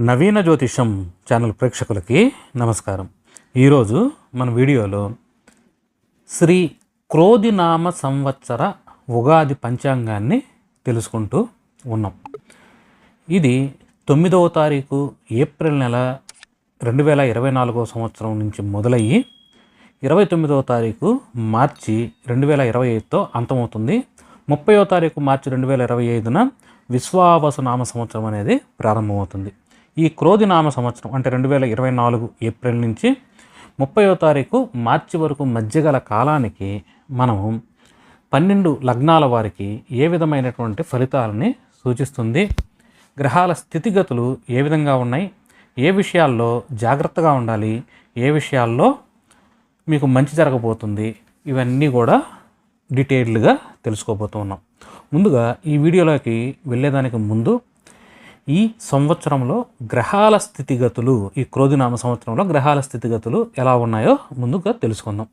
నవీన జ్యోతిషం ఛానల్ ప్రేక్షకులకి నమస్కారం. ఈరోజు మన వీడియోలో శ్రీ క్రోధినామ సంవత్సర ఉగాది పంచాంగాన్ని తెలుసుకుంటూ ఉన్నాం. ఇది 9వ తారీఖు ఏప్రిల్ నెల 2024 సంవత్సరం నుంచి మొదలయ్యి 29వ తారీఖు మార్చి 2025తో అంతమవుతుంది. 30వ తారీఖు మార్చి 2025న విశ్వావసునామ సంవత్సరం అనేది ప్రారంభమవుతుంది. ఈ క్రోధినామ సంవత్సరం అంటే 2024 ఏప్రిల్ నుంచి 30వ తారీఖు మార్చి వరకు మధ్యగల కాలానికి మనము 12 లగ్నాల వారికి ఏ విధమైనటువంటి ఫలితాలని సూచిస్తుంది, గ్రహాల స్థితిగతులు ఏ విధంగా ఉన్నాయి, ఏ విషయాల్లో జాగ్రత్తగా ఉండాలి, ఏ విషయాల్లో మీకు మంచి జరగబోతుంది, ఇవన్నీ కూడా డీటెయిల్డ్గా తెలుసుకోబోతూ ఉన్నాం. ముందుగా ఈ వీడియోలోకి వెళ్ళేదానికి ముందు ఈ సంవత్సరంలో గ్రహాల స్థితిగతులు, ఈ క్రోధినామ సంవత్సరంలో గ్రహాల స్థితిగతులు ఎలా ఉన్నాయో ముందుగా తెలుసుకుందాం.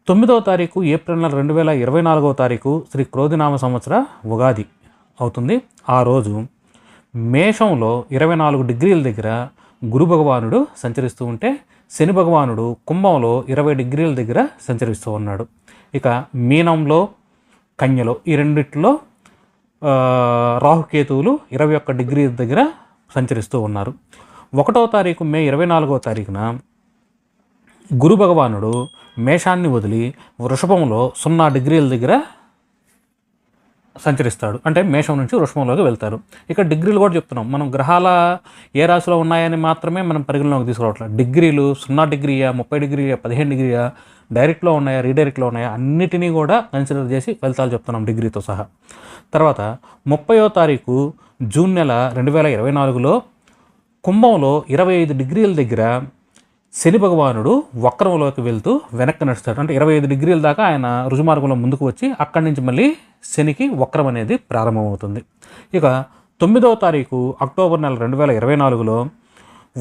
9వ తారీఖు ఏప్రిల్ నెల 2024వ తారీఖు శ్రీ క్రోధినామ సంవత్సర ఉగాది అవుతుంది. ఆ రోజు మేషంలో 24 డిగ్రీల దగ్గర గురు భగవానుడు సంచరిస్తూ ఉంటే, శని భగవానుడు కుంభంలో 20 డిగ్రీల దగ్గర సంచరిస్తూ ఉన్నాడు. ఇక మీనంలో, కన్యలో ఈ రెండిట్లో రాహుకేతువులు 21 డిగ్రీల దగ్గర సంచరిస్తూ ఉన్నారు. 1వ తారీఖు మే 24వ తారీఖున గురు భగవానుడు మేషాన్ని వదిలి వృషభంలో 0 డిగ్రీల దగ్గర సంచరిస్తాడు. అంటే మేషం నుంచి వృషభంలోకి వెళ్తారు. ఇక డిగ్రీలు కూడా చెప్తున్నాం. మనం గ్రహాల ఏ రాశిలో ఉన్నాయని మాత్రమే మనం పరిగణలోకి తీసుకురావట్లేదు. డిగ్రీలు 0 డిగ్రీయా, 30 డిగ్రీయా, 15 డిగ్రీయా, డైరెక్ట్లో ఉన్నాయా, రీడైరెక్ట్లో ఉన్నాయా, అన్నిటినీ కూడా కన్సిడర్ చేసి ఫలితాలు చెప్తున్నాం డిగ్రీతో సహా. తర్వాత 30వ తారీఖు జూన్ నెల 2024లో కుంభంలో 25 డిగ్రీల దగ్గర శని భగవానుడు వక్రంలోకి వెళ్తూ వెనక్కి నడుస్తాడు. అంటే 25 డిగ్రీల దాకా ఆయన రుజుమార్గంలో ముందుకు వచ్చి అక్కడి నుంచి మళ్ళీ శనికి వక్రం అనేది ప్రారంభమవుతుంది. ఇక 9వ తారీఖు అక్టోబర్ నెల 2024లో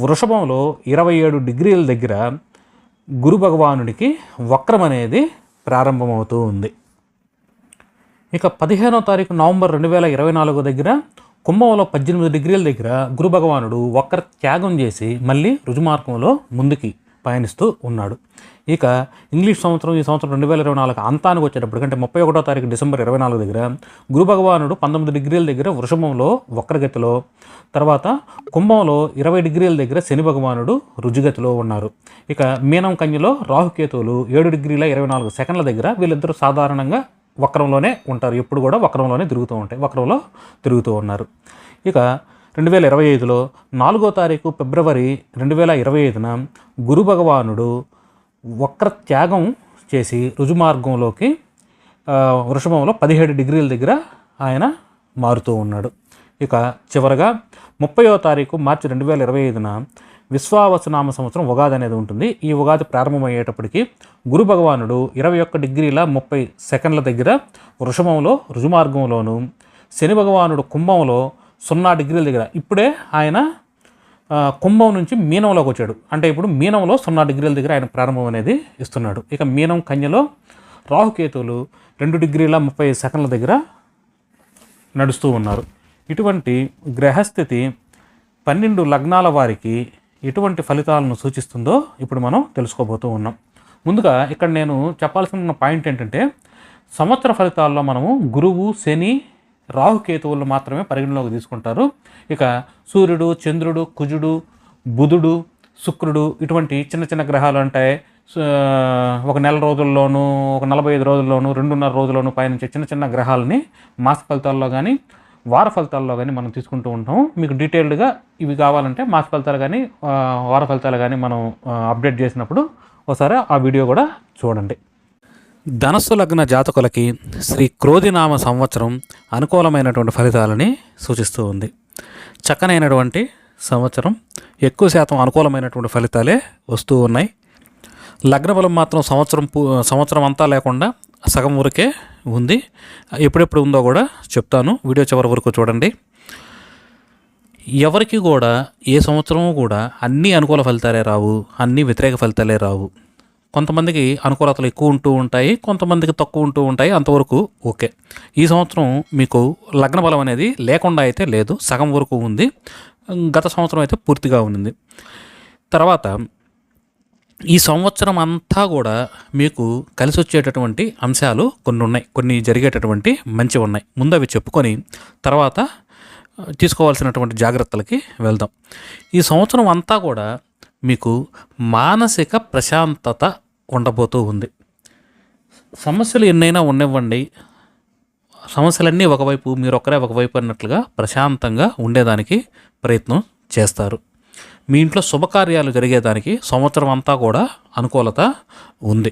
వృషభంలో 27 డిగ్రీల దగ్గర గురు భగవానుడికి వక్రం అనేది ప్రారంభమవుతూ ఉంది. ఇక 15వ తారీఖు నవంబర్ 2024 దగ్గర కుంభంలో 18 డిగ్రీల దగ్గర గురు భగవానుడు వక్ర త్యాగం చేసి మళ్ళీ రుజుమార్గంలో ముందుకి పయనిస్తూ ఉన్నాడు. ఇక ఇంగ్లీష్ సంవత్సరం ఈ సంవత్సరం 2024 అంతానికి వచ్చేటప్పుడు అంటే 31వ తారీఖు డిసెంబర్ 24 దగ్గర గురు భగవానుడు 19 డిగ్రీల దగ్గర వృషభంలో వక్రగతిలో, తర్వాత కుంభంలో 20 డిగ్రీల దగ్గర శని భగవానుడు రుజుగతిలో ఉన్నారు. ఇక మీనం కన్యలో రాహుకేతువులు 7 డిగ్రీల 24 సెకండ్ల దగ్గర వీళ్ళిద్దరూ సాధారణంగా వక్రంలోనే ఉంటారు. ఎప్పుడు కూడా వక్రంలోనే వక్రంలో తిరుగుతూ ఉన్నారు. ఇక 2025లో 4వ తారీఖు ఫిబ్రవరి 2025న గురు భగవానుడు వక్ర త్యాగం చేసి రుజుమార్గంలోకి వృషభంలో 17 డిగ్రీల దగ్గర ఆయన మారుతూ ఉన్నాడు. ఇక చివరగా 30వ తారీఖు మార్చి 2025న విశ్వావసునామ సంవత్సరం ఉగాది అనేది ఉంటుంది. ఈ ఉగాది ప్రారంభమయ్యేటప్పటికి గురు భగవానుడు 21 డిగ్రీల 30 సెకండ్ల దగ్గర వృషభంలో రుజుమార్గంలోను, శని భగవానుడు కుంభంలో 0 డిగ్రీల దగ్గర, ఇప్పుడే ఆయన కుంభం నుంచి మీనంలోకి వచ్చాడు. అంటే ఇప్పుడు మీనంలో 0 డిగ్రీల దగ్గర ఆయన ప్రారంభం అనేది ఇస్తున్నాడు. ఇక మీనం కన్యలో రాహుకేతువులు 2 డిగ్రీల 30 సెకండ్ల దగ్గర నడుస్తూ ఉన్నారు. ఇటువంటి గ్రహస్థితి 12 లగ్నాల వారికి ఎటువంటి ఫలితాలను సూచిస్తుందో ఇప్పుడు మనం తెలుసుకోబోతూ ఉన్నాం. ముందుగా ఇక్కడ నేను చెప్పాల్సిన పాయింట్ ఏంటంటే, సంవత్సర ఫలితాల్లో మనము గురువు, శని, రాహుకేతువులు మాత్రమే పరిగణలోకి తీసుకుంటారు. ఇక సూర్యుడు, చంద్రుడు, కుజుడు, బుధుడు, శుక్రుడు ఇటువంటి చిన్న చిన్న గ్రహాలు అంటే ఒక నెల రోజుల్లోనూ, ఒక 45 రోజుల్లోనూ, 2.5 రోజుల్లోనూ పయనించే చిన్న చిన్న గ్రహాలని మాస ఫలితాల్లో కానీ వార ఫలితాల్లో కానీ మనం తీసుకుంటూ ఉంటాం. మీకు డీటెయిల్డ్గా ఇవి కావాలంటే మాస ఫలితాలు కానీ వార ఫలితాలు కానీ మనం అప్డేట్ చేసినప్పుడు ఒకసారి ఆ వీడియో కూడా చూడండి. ధనస్సు లగ్న జాతకులకి శ్రీ క్రోధినామ సంవత్సరం అనుకూలమైనటువంటి ఫలితాలని సూచిస్తూ ఉంది. చక్కనైనటువంటి సంవత్సరం, ఎక్కువ శాతం అనుకూలమైనటువంటి ఫలితాలే వస్తూ ఉన్నాయి. లగ్న బలం మాత్రం సంవత్సరం అంతా లేకుండా సగం వరకే ఉంది. ఎప్పుడెప్పుడు ఉందో కూడా చెప్తాను, వీడియో చివరి వరకు చూడండి. ఎవరికి కూడా ఏ సంవత్సరము కూడా అన్నీ అనుకూల ఫలితాలే రావు, అన్నీ వ్యతిరేక ఫలితాలే రావు. కొంతమందికి అనుకూలతలు ఎక్కువ ఉంటూ ఉంటాయి, కొంతమందికి తక్కువ ఉంటూ ఉంటాయి. అంతవరకు ఓకే. ఈ సంవత్సరం మీకు లగ్న బలం అనేది లేకుండా అయితే లేదు, సగం వరకు ఉంది. గత సంవత్సరం అయితే పూర్తిగా ఉన్నింది. తర్వాత ఈ సంవత్సరం అంతా కూడా మీకు కలిసి వచ్చేటటువంటి అంశాలు కొన్ని ఉన్నాయి, కొన్ని జరిగేటటువంటి మంచి ఉన్నాయి. ముందు అవి చెప్పుకొని తర్వాత తీసుకోవాల్సినటువంటి జాగ్రత్తలకి వెళ్దాం. ఈ సంవత్సరం అంతా కూడా మీకు మానసిక ప్రశాంతత ఉండబోతూ ఉంది. సమస్యలు ఎన్నైనా ఉండనివ్వండి, సమస్యలన్నీ ఒకవైపు, మీరు ఒక్కరే ఒకవైపు అన్నట్లుగా ప్రశాంతంగా ఉండేదానికి ప్రయత్నం చేస్తారు. మీ ఇంట్లో శుభకార్యాలు జరిగేదానికి సంవత్సరం అంతా కూడా అనుకూలత ఉంది.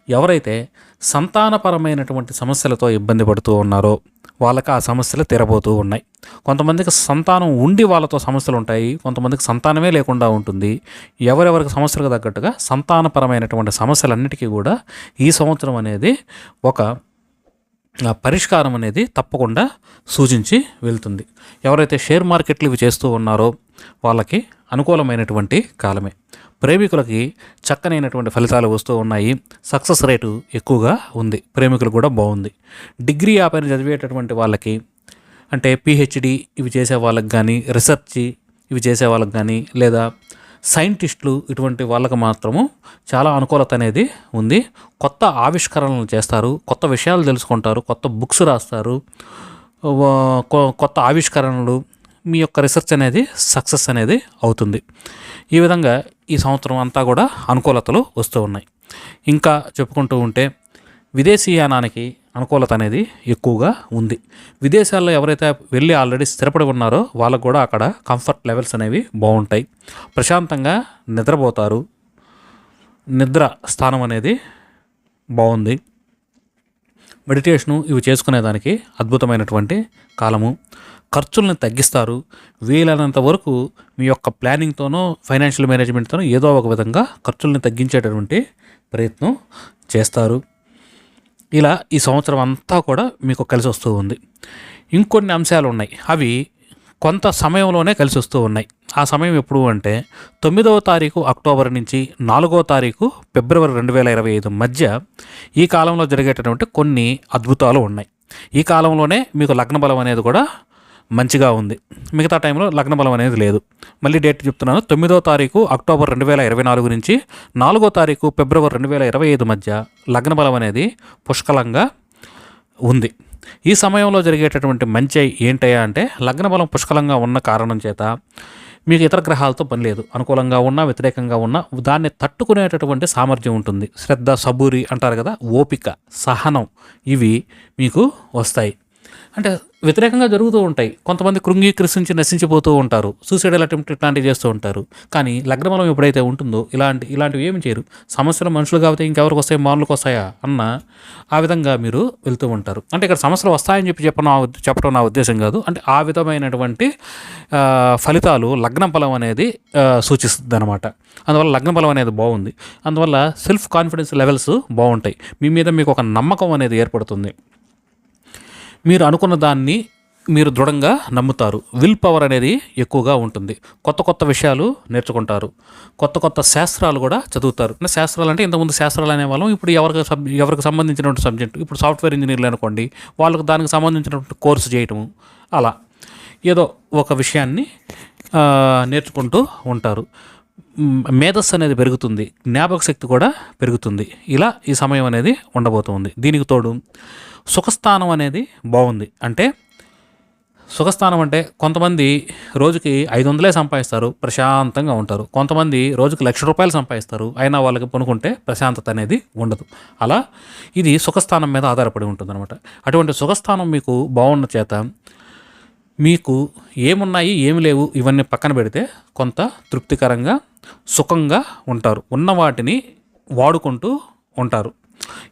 ఎవరైతే సంతానపరమైనటువంటి సమస్యలతో ఇబ్బంది పడుతూ ఉన్నారో వాళ్ళకి ఆ సమస్యలు తీరబోతూ ఉన్నాయి. కొంతమందికి సంతానం ఉండి వాళ్ళతో సమస్యలు ఉంటాయి, కొంతమందికి సంతానమే లేకుండా ఉంటుంది. ఎవరెవరికి సమస్యలకు తగ్గట్టుగా సంతానపరమైనటువంటి సమస్యలన్నిటికీ కూడా ఈ సంవత్సరం అనేది ఒక పరిష్కారం అనేది తప్పకుండా సూచించి వెళ్తుంది. ఎవరైతే షేర్ మార్కెట్లు ఇవి చేస్తూ ఉన్నారో వాళ్ళకి అనుకూలమైనటువంటి కాలమే. ప్రేమికులకి చక్కనైనటువంటి ఫలితాలు వస్తూ ఉన్నాయి. సక్సెస్ రేటు ఎక్కువగా ఉంది, ప్రేమికులు కూడా బాగుంది. డిగ్రీ ఆ పైన చదివేటటువంటి వాళ్ళకి, అంటే పిహెచ్డి ఇవి చేసే వాళ్ళకి కానీ, రీసెర్చ్ ఇవి చేసే వాళ్ళకి కానీ, లేదా సైంటిస్టులు ఇటువంటి వాళ్ళకి మాత్రము చాలా అనుకూలత అనేది ఉంది. కొత్త ఆవిష్కరణలు చేస్తారు, కొత్త విషయాలు తెలుసుకుంటారు, కొత్త బుక్స్ రాస్తారు, కొత్త ఆవిష్కరణలు, మీ యొక్క రీసెర్చ్ అనేది సక్సెస్ అనేది అవుతుంది. ఈ విధంగా ఈ సంవత్సరం అంతా కూడా అనుకూలతలు వస్తూ ఉన్నాయి. ఇంకా చెప్పుకుంటూ ఉంటే విదేశీయానానికి అనుకూలత అనేది ఎక్కువగా ఉంది. విదేశాల్లో ఎవరైతే వెళ్ళి ఆల్రెడీ స్థిరపడి ఉన్నారో వాళ్ళకు కూడా అక్కడ కంఫర్ట్ లెవెల్స్ అనేవి బాగుంటాయి. ప్రశాంతంగా నిద్రపోతారు, నిద్ర స్థానం అనేది బాగుంది. మెడిటేషను ఇవి చేసుకునేదానికి అద్భుతమైనటువంటి కాలము. ఖర్చుల్ని తగ్గిస్తారు. వీలైనంత వరకు మీ యొక్క ప్లానింగ్తోనో ఫైనాన్షియల్ మేనేజ్మెంట్తోనో ఏదో ఒక విధంగా ఖర్చుల్ని తగ్గించేటటువంటి ప్రయత్నం చేస్తారు. ఇలా ఈ సంవత్సరం అంతా కూడా మీకు కలిసి వస్తూ ఉంది. ఇంకొన్ని అంశాలు ఉన్నాయి, అవి కొంత సమయంలోనే కలిసి వస్తూ ఉన్నాయి. ఆ సమయం ఎప్పుడు అంటే 9వ తారీఖు అక్టోబర్ నుంచి 4వ తారీఖు ఫిబ్రవరి 2025 మధ్య ఈ కాలంలో జరిగేటటువంటి కొన్ని అద్భుతాలు ఉన్నాయి. ఈ కాలంలోనే మీకు లగ్న బలం అనేది కూడా మంచిగా ఉంది. మిగతా టైంలో లగ్న బలం అనేది లేదు. మళ్ళీ డేట్ చెప్తున్నాను, 9వ తారీఖు అక్టోబర్ 2024 నుంచి 4వ తారీఖు ఫిబ్రవరి 2025 మధ్య లగ్న బలం అనేది పుష్కలంగా ఉంది. ఈ సమయంలో జరిగేటటువంటి మంచి ఏంటయ్యా అంటే, లగ్న బలం పుష్కలంగా ఉన్న కారణం చేత మీకు ఇతర గ్రహాలతో పని లేదు. అనుకూలంగా ఉన్నా వ్యతిరేకంగా ఉన్నా దాన్ని తట్టుకునేటటువంటి సామర్థ్యం ఉంటుంది. శ్రద్ధ, సబూరి అంటారు కదా, ఓపిక, సహనం ఇవి మీకు వస్తాయి. అంటే వ్యతిరేకంగా జరుగుతూ ఉంటాయి. కొంతమంది కృంగీకరించి నశించిపోతూ ఉంటారు, సూసైడల్ అటెంప్ట్ ఇట్లాంటివి చేస్తూ ఉంటారు. కానీ లగ్నబలం ఎప్పుడైతే ఉంటుందో ఇలాంటివి ఏమి చేయరు. సమస్యలు మనుషులు కాబట్టి ఇంకెవరికి వస్తాయి, మానులకు వస్తాయా అన్న ఆ విధంగా మీరు వెళ్తూ ఉంటారు. అంటే ఇక్కడ సమస్యలు వస్తాయని చెప్పడం నా ఉద్దేశం కాదు. అంటే ఆ విధమైనటువంటి ఫలితాలు లగ్న బలం అనేది సూచిస్తుంది అనమాట. అందువల్ల లగ్న బలం అనేది బాగుంది. అందువల్ల సెల్ఫ్ కాన్ఫిడెన్స్ లెవెల్స్ బాగుంటాయి. మీ మీద మీకు ఒక నమ్మకం అనేది ఏర్పడుతుంది. మీరు అనుకున్న దాన్ని మీరు దృఢంగా నమ్ముతారు. విల్ పవర్ అనేది ఎక్కువగా ఉంటుంది. కొత్త కొత్త విషయాలు నేర్చుకుంటారు. కొత్త కొత్త శాస్త్రాలు కూడా చదువుతారు. అంటే శాస్త్రాలు అంటే ఇంతకుముందు శాస్త్రాలు అనేవాళ్ళం, ఇప్పుడు ఎవరికి సంబంధించినటువంటి సబ్జెక్టు. ఇప్పుడు సాఫ్ట్వేర్ ఇంజనీర్లు అనుకోండి, వాళ్ళకు దానికి సంబంధించినటువంటి కోర్సు చేయటము, అలా ఏదో ఒక విషయాన్ని నేర్చుకుంటూ ఉంటారు. మేధస్సు అనేది పెరుగుతుంది, జ్ఞాపక శక్తి కూడా పెరుగుతుంది. ఇలా ఈ సమయం అనేది ఉండబోతుంది. దీనికి తోడు సుఖస్థానం అనేది బాగుంది. అంటే సుఖస్థానం అంటే కొంతమంది రోజుకి 500 సంపాదిస్తారు, ప్రశాంతంగా ఉంటారు. కొంతమంది రోజుకి ₹1,00,000 సంపాదిస్తారు, అయినా వాళ్ళకి పనుకుంటే ప్రశాంతత అనేది ఉండదు. అలా ఇది సుఖస్థానం మీద ఆధారపడి ఉంటుంది అనమాట. అటువంటి సుఖస్థానం మీకు బాగున్న చేత మీకు ఏమున్నాయి ఏమి లేవు ఇవన్నీ పక్కన పెడితే కొంత తృప్తికరంగా సుఖంగా ఉంటారు. ఉన్న వాటిని వాడుకుంటూ ఉంటారు.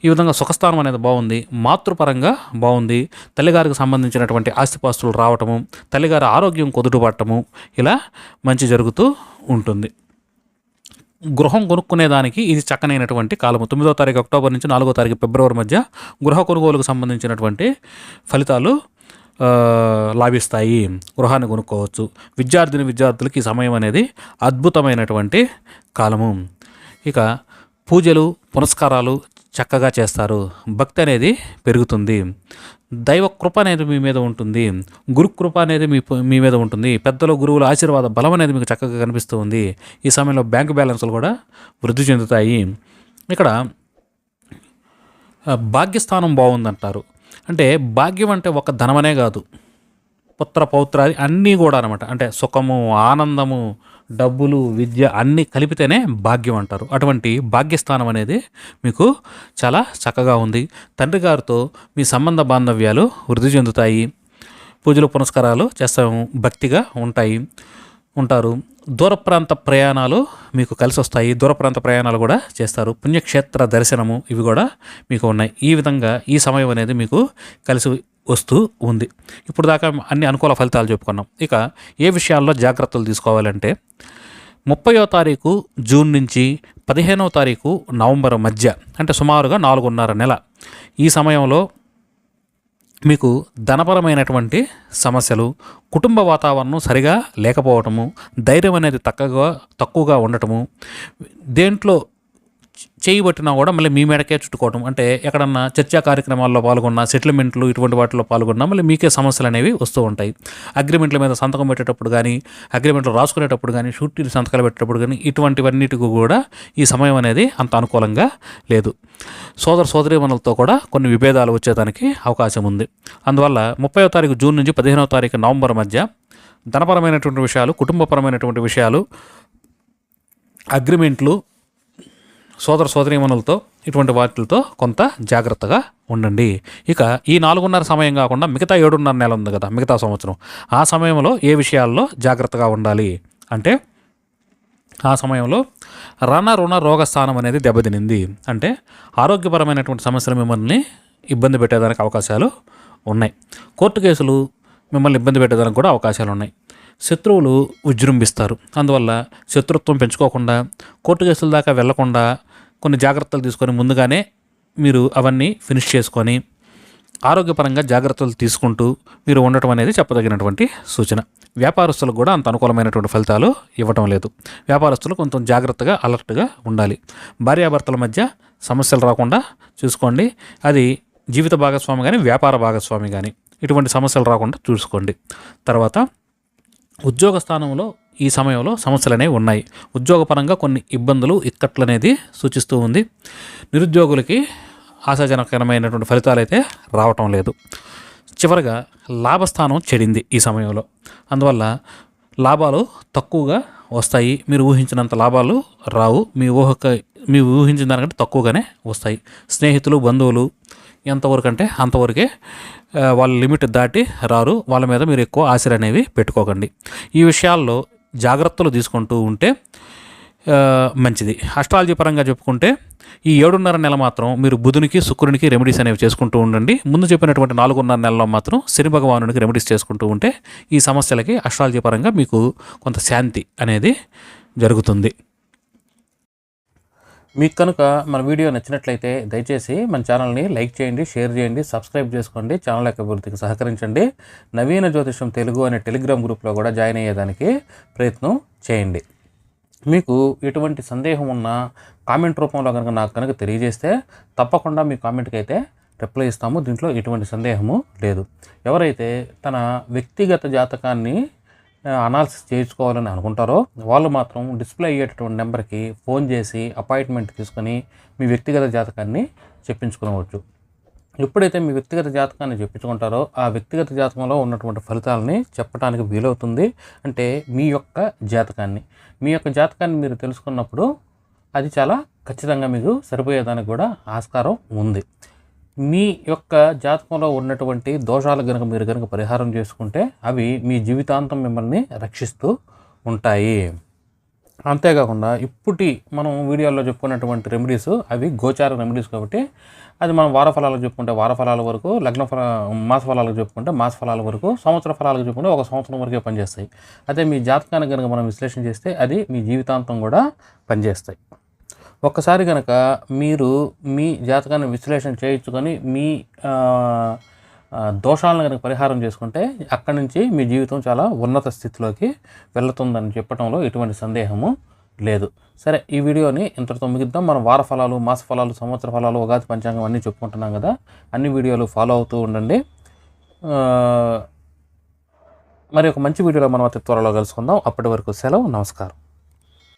ఈ విధంగా సుఖస్థానం అనేది బాగుంది. మాతృపరంగా బాగుంది. తల్లిగారికి సంబంధించినటువంటి ఆస్తిపాస్తులు రావటము, తల్లిగారి ఆరోగ్యం కుదుటపడటము, ఇలా మంచి జరుగుతూ ఉంటుంది. గృహం కొనుక్కునేదానికి ఇది చక్కనైనటువంటి కాలము. 9వ తారీఖు అక్టోబర్ నుంచి 4వ తారీఖు ఫిబ్రవరి మధ్య గృహ కొనుగోలుకు సంబంధించినటువంటి ఫలితాలు లాభిస్తాయి. గృహాన్ని కొనుక్కోవచ్చు. విద్యార్థులకి ఈ సమయం అనేది అద్భుతమైనటువంటి కాలము. ఇక పూజలు పునస్కారాలు చక్కగా చేస్తారు. భక్తి అనేది పెరుగుతుంది. దైవ కృప అనేది మీ మీద ఉంటుంది, గురు కృప అనేది మీ మీద ఉంటుంది, పెద్దల గురువుల ఆశీర్వాద బలం అనేది మీకు చక్కగా కనిపిస్తూ ఉంది. ఈ సమయంలో బ్యాంకు బ్యాలెన్స్లు కూడా వృద్ధి చెందుతాయి. ఇక్కడ భాగ్యస్థానం బాగుందంటారు. అంటే భాగ్యం అంటే ఒక ధనమనే కాదు, పుత్ర పౌత్రాది అన్నీ కూడా అనమాట. అంటే సుఖము, ఆనందము, డబ్బులు, విద్య అన్నీ కలిపితేనే భాగ్యం అంటారు. అటువంటి భాగ్యస్థానం అనేది మీకు చాలా చక్కగా ఉంది. తండ్రి గారితో మీ సంబంధ బాంధవ్యాలు వృద్ధి చెందుతాయి. పూజలు పునస్కారాలు చేస్తాము, భక్తిగా ఉంటారు. దూర ప్రాంత ప్రయాణాలు మీకు కలిసి వస్తాయి. దూర ప్రాంత ప్రయాణాలు కూడా చేస్తారు. పుణ్యక్షేత్ర దర్శనము ఇవి కూడా మీకు ఉన్నాయి. ఈ విధంగా ఈ సమయం అనేది మీకు కలిసి వస్తూ ఉంది. ఇప్పుడు దాకా అన్ని అనుకూల ఫలితాలు చెప్పుకున్నాం. ఇక ఏ విషయాల్లో జాగ్రత్తలు తీసుకోవాలంటే 30వ తారీఖు జూన్ నుంచి 15వ తారీఖు నవంబర్ మధ్య, అంటే సుమారుగా 4.5 నెల, ఈ సమయంలో మీకు ధనపరమైనటువంటి సమస్యలు, కుటుంబ వాతావరణం సరిగా లేకపోవటము, ధైర్యం అనేది తక్కువగా ఉండటము, దేంట్లో చేయబట్టినా కూడా మళ్ళీ మీ మేడకే చుట్టుకోవటం, అంటే ఎక్కడన్నా చర్చా కార్యక్రమాల్లో పాల్గొన్నా, సెటిల్మెంట్లు ఇటువంటి వాటిలో పాల్గొన్నా మళ్ళీ మీకే సమస్యలు అనేవి వస్తూ ఉంటాయి. అగ్రిమెంట్ల మీద సంతకం పెట్టేటప్పుడు కానీ, అగ్రిమెంట్లు రాసుకునేటప్పుడు కానీ, షూరిటీలు సంతకాలు పెట్టేటప్పుడు కానీ ఇటువంటివన్నిటికి కూడా ఈ సమయం అనేది అంత అనుకూలంగా లేదు. సోదరీమణులతో కూడా కొన్ని విభేదాలు వచ్చేదానికి అవకాశం ఉంది. అందువల్ల 30వ తారీఖు జూన్ నుంచి 15వ తారీఖు నవంబర్ మధ్య ధనపరమైనటువంటి విషయాలు, కుటుంబపరమైనటువంటి విషయాలు, అగ్రిమెంట్లు, సోదరీమణులతో ఇటువంటి వాటితో కొంత జాగ్రత్తగా ఉండండి. ఇక ఈ 4.5 సమయం కాకుండా మిగతా 7.5 నెల ఉంది కదా, మిగతా సంవత్సరం, ఆ సమయంలో ఏ విషయాల్లో జాగ్రత్తగా ఉండాలి అంటే, ఆ సమయంలో రుణ రోగ స్థానం అనేది దెబ్బతినింది. అంటే ఆరోగ్యపరమైనటువంటి సమస్యలు మిమ్మల్ని ఇబ్బంది పెట్టేదానికి అవకాశాలు ఉన్నాయి. కోర్టు కేసులు మిమ్మల్ని ఇబ్బంది పెట్టేదానికి కూడా అవకాశాలు ఉన్నాయి. శత్రువులు విజృంభిస్తారు. అందువల్ల శత్రుత్వం పెంచుకోకుండా, కోర్టు కేసుల దాకా వెళ్లకుండా కొన్ని జాగ్రత్తలు తీసుకొని ముందుగానే మీరు అవన్నీ ఫినిష్ చేసుకొని ఆరోగ్యపరంగా జాగ్రత్తలు తీసుకుంటూ మీరు ఉండటం అనేది చెప్పదగినటువంటి సూచన. వ్యాపారస్తులకు కూడా అంత అనుకూలమైనటువంటి ఫలితాలు ఇవ్వటం లేదు. వ్యాపారస్తులు కొంచెం జాగ్రత్తగా అలర్ట్గా ఉండాలి. భార్యాభర్తల మధ్య సమస్యలు రాకుండా చూసుకోండి. అది జీవిత భాగస్వామి కానీ, వ్యాపార భాగస్వామి కానీ ఇటువంటి సమస్యలు రాకుండా చూసుకోండి. తర్వాత ఉద్యోగ స్థానంలో ఈ సమయంలో సమస్యలు అనేవి ఉన్నాయి. ఉద్యోగపరంగా కొన్ని ఇబ్బందులు, ఇక్కట్లు అనేది సూచిస్తూ ఉంది. నిరుద్యోగులకి ఆశాజనకరమైనటువంటి ఫలితాలు అయితే రావటం లేదు. చివరగా లాభస్థానం చెడింది ఈ సమయంలో. అందువల్ల లాభాలు తక్కువగా వస్తాయి. మీరు ఊహించినంత లాభాలు రావు. మీ ఊహించిన దానికంటే తక్కువగానే వస్తాయి. స్నేహితులు, బంధువులు ఎంతవరకు అంటే అంతవరకే, వాళ్ళ లిమిట్ దాటి రారు. వాళ్ళ మీద మీరు ఎక్కువ ఆశలు అనేవి పెట్టుకోకండి. ఈ విషయాల్లో జాగ్రత్తలు తీసుకుంటూ ఉంటే మంచిది. అస్ట్రాలజీ పరంగా చెప్పుకుంటే ఈ 7.5 నెల మాత్రం మీరు బుధునికి, శుక్రునికి రెమెడీస్ అనేవి చేసుకుంటూ ఉండండి. ముందు చెప్పినటువంటి 4.5 నెలలో మాత్రం శని భగవానునికి రెమెడీస్ చేసుకుంటూ ఉంటే ఈ సమస్యలకి అస్ట్రాలజీ పరంగా మీకు కొంత శాంతి అనేది జరుగుతుంది. మీకు కనుక మన వీడియో నచ్చినట్లయితే దయచేసి మన ఛానల్ని లైక్ చేయండి, షేర్ చేయండి, సబ్స్క్రైబ్ చేసుకోండి. ఛానల్ యొక్క అభివృద్ధికి సహకరించండి. నవీన జ్యోతిషం తెలుగు అనే టెలిగ్రామ్ గ్రూప్లో కూడా జాయిన్ అయ్యేదానికి ప్రయత్నం చేయండి. మీకు ఎటువంటి సందేహం ఉన్నా కామెంట్ రూపంలో నాకు తెలియజేస్తే తప్పకుండా మీ కామెంట్కి అయితే రిప్లై ఇస్తాము. దీంట్లో ఎటువంటి సందేహము లేదు. ఎవరైతే తన వ్యక్తిగత జాతకాన్ని అనాలిసిస్ చేయించుకోవాలని అనుకుంటారో వాళ్ళు మాత్రం డిస్ప్లే అయ్యేటటువంటి నెంబర్కి ఫోన్ చేసి అపాయింట్మెంట్ తీసుకొని మీ వ్యక్తిగత జాతకాన్ని చెప్పించుకోవచ్చు. ఎప్పుడైతే మీ వ్యక్తిగత జాతకాన్ని చెప్పించుకుంటారో ఆ వ్యక్తిగత జాతకంలో ఉన్నటువంటి ఫలితాలని చెప్పడానికి వీలవుతుంది. అంటే మీ యొక్క జాతకాన్ని మీరు తెలుసుకున్నప్పుడు అది చాలా ఖచ్చితంగా మీకు సరిపోయేదానికి కూడా ఆస్కారం ఉంది. మీ యొక్క జాతకంలో ఉన్నటువంటి దోషాలు మీరు కనుక పరిహారం చేసుకుంటే అవి మీ జీవితాంతం మిమ్మల్ని రక్షిస్తూ ఉంటాయి. అంతేకాకుండా మనం వీడియోలో చెప్పుకున్నటువంటి రెమెడీస్ అవి గోచార రెమెడీస్ కాబట్టి అది మనం వార ఫలాలకు చెప్పుకుంటే వార ఫలాల వరకు, మాస ఫలాలకు చెప్పుకుంటే మాస ఫలాల వరకు, సంవత్సర ఫలాలకు చెప్పుకుంటే ఒక సంవత్సరం వరకే పనిచేస్తాయి. అదే మీ జాతకాన్ని కనుక మనం విశ్లేషణ చేస్తే అది మీ జీవితాంతం కూడా పనిచేస్తాయి. ఒక్కసారి కనుక మీరు మీ జాతకాన్ని విశ్లేషణ చేయించుకొని మీ దోషాలను కనుక పరిహారం చేసుకుంటే అక్కడి నుంచి మీ జీవితం చాలా ఉన్నత స్థితిలోకి వెళుతుందని చెప్పడంలో ఎటువంటి సందేహము లేదు. సరే, ఈ వీడియోని ఇంతటితో ముగిద్దాం. మనం వార ఫలాలు, మాస ఫలాలు, సంవత్సర ఫలాలు, ఉగాది పంచాంగం అన్నీ చెప్పుకుంటున్నాం కదా. అన్ని వీడియోలు ఫాలో అవుతూ ఉండండి. మరి ఒక మంచి వీడియోలో మనం అతి త్వరలో కలుసుకుందాం. అప్పటి వరకు సెలవు. నమస్కారం.